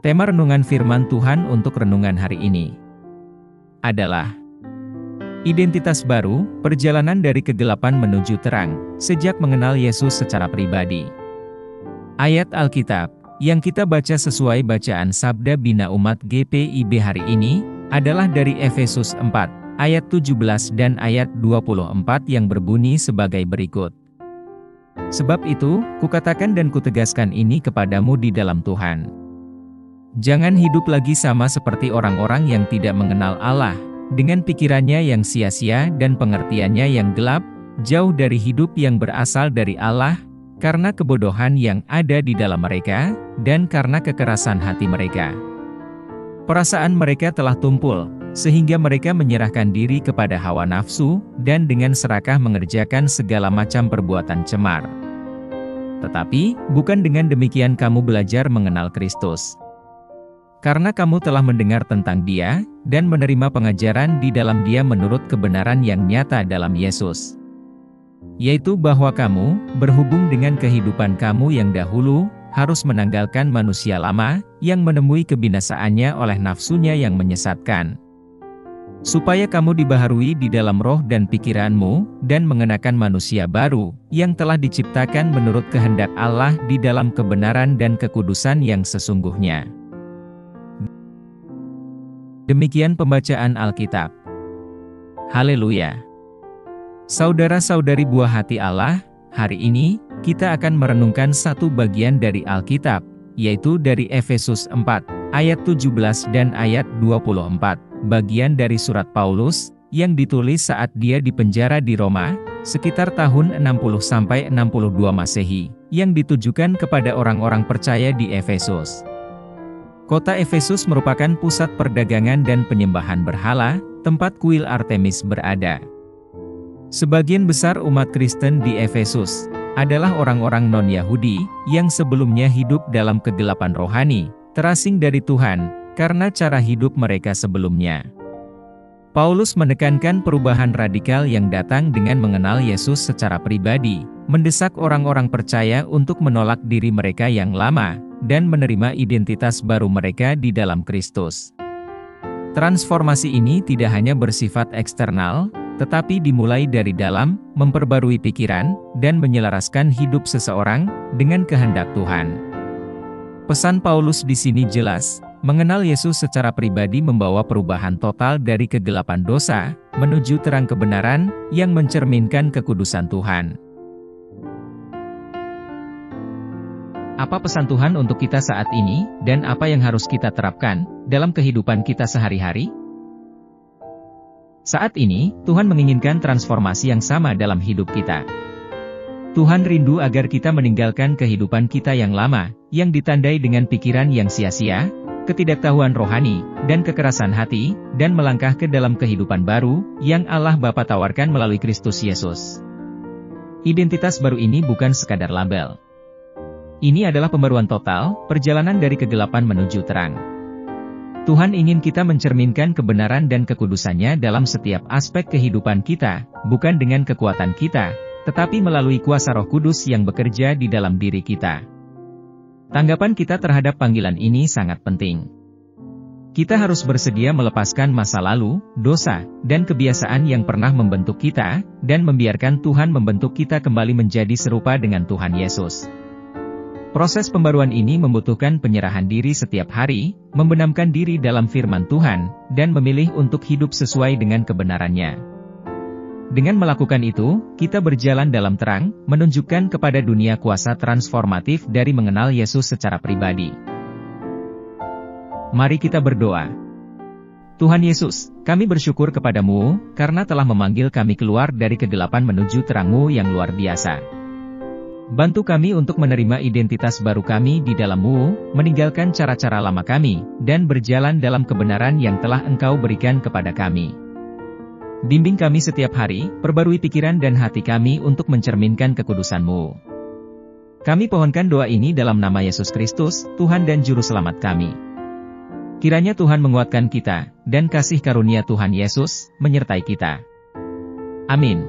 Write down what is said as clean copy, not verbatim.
Tema renungan firman Tuhan untuk renungan hari ini adalah Identitas Baru, Perjalanan dari Kegelapan Menuju Terang, sejak mengenal Yesus secara pribadi. Ayat Alkitab yang kita baca sesuai bacaan Sabda Bina Umat GPIB hari ini adalah dari Efesus 4, ayat 17 dan ayat 24 yang berbunyi sebagai berikut. Sebab itu, kukatakan dan kutegaskan ini kepadamu di dalam Tuhan. Jangan hidup lagi sama seperti orang-orang yang tidak mengenal Allah, dengan pikirannya yang sia-sia dan pengertiannya yang gelap, jauh dari hidup yang berasal dari Allah, karena kebodohan yang ada di dalam mereka, dan karena kekerasan hati mereka. Perasaan mereka telah tumpul, sehingga mereka menyerahkan diri kepada hawa nafsu, dan dengan serakah mengerjakan segala macam perbuatan cemar. Tetapi, bukan dengan demikian kamu belajar mengenal Kristus. Karena kamu telah mendengar tentang Dia, dan menerima pengajaran di dalam Dia menurut kebenaran yang nyata dalam Yesus. Yaitu bahwa kamu, berhubung dengan kehidupan kamu yang dahulu, harus menanggalkan manusia lama, yang menemui kebinasaannya oleh nafsunya yang menyesatkan. Supaya kamu dibaharui di dalam roh dan pikiranmu, dan mengenakan manusia baru, yang telah diciptakan menurut kehendak Allah di dalam kebenaran dan kekudusan yang sesungguhnya. Demikian pembacaan Alkitab. Haleluya. Saudara-saudari buah hati Allah, hari ini, kita akan merenungkan satu bagian dari Alkitab, yaitu dari Efesus 4, ayat 17 dan ayat 24. Bagian dari surat Paulus, yang ditulis saat dia dipenjara di Roma, sekitar tahun 60-62 Masehi, yang ditujukan kepada orang-orang percaya di Efesus. Kota Efesus merupakan pusat perdagangan dan penyembahan berhala, tempat kuil Artemis berada. Sebagian besar umat Kristen di Efesus adalah orang-orang non-Yahudi, yang sebelumnya hidup dalam kegelapan rohani, terasing dari Tuhan, karena cara hidup mereka sebelumnya. Paulus menekankan perubahan radikal yang datang dengan mengenal Yesus secara pribadi, mendesak orang-orang percaya untuk menolak diri mereka yang lama, dan menerima identitas baru mereka di dalam Kristus. Transformasi ini tidak hanya bersifat eksternal, tetapi dimulai dari dalam, memperbarui pikiran, dan menyelaraskan hidup seseorang dengan kehendak Tuhan. Pesan Paulus di sini jelas. Mengenal Yesus secara pribadi membawa perubahan total dari kegelapan dosa, menuju terang kebenaran, yang mencerminkan kekudusan Tuhan. Apa pesan Tuhan untuk kita saat ini, dan apa yang harus kita terapkan, dalam kehidupan kita sehari-hari? Saat ini, Tuhan menginginkan transformasi yang sama dalam hidup kita. Tuhan rindu agar kita meninggalkan kehidupan kita yang lama, yang ditandai dengan pikiran yang sia-sia, ketidaktahuan rohani, dan kekerasan hati, dan melangkah ke dalam kehidupan baru, yang Allah Bapa tawarkan melalui Kristus Yesus. Identitas baru ini bukan sekadar label. Ini adalah pembaruan total, perjalanan dari kegelapan menuju terang. Tuhan ingin kita mencerminkan kebenaran dan kekudusannya dalam setiap aspek kehidupan kita, bukan dengan kekuatan kita, tetapi melalui kuasa Roh Kudus yang bekerja di dalam diri kita. Tanggapan kita terhadap panggilan ini sangat penting. Kita harus bersedia melepaskan masa lalu, dosa, dan kebiasaan yang pernah membentuk kita, dan membiarkan Tuhan membentuk kita kembali menjadi serupa dengan Tuhan Yesus. Proses pembaruan ini membutuhkan penyerahan diri setiap hari, membenamkan diri dalam firman Tuhan, dan memilih untuk hidup sesuai dengan kebenarannya. Dengan melakukan itu, kita berjalan dalam terang, menunjukkan kepada dunia kuasa transformatif dari mengenal Yesus secara pribadi. Mari kita berdoa. Tuhan Yesus, kami bersyukur kepadamu, karena telah memanggil kami keluar dari kegelapan menuju terang-Mu yang luar biasa. Bantu kami untuk menerima identitas baru kami di dalam-Mu, meninggalkan cara-cara lama kami, dan berjalan dalam kebenaran yang telah Engkau berikan kepada kami. Bimbing kami setiap hari, perbarui pikiran dan hati kami untuk mencerminkan kekudusan-Mu. Kami pohonkan doa ini dalam nama Yesus Kristus, Tuhan dan Juru Selamat kami. Kiranya Tuhan menguatkan kita, dan kasih karunia Tuhan Yesus, menyertai kita. Amin.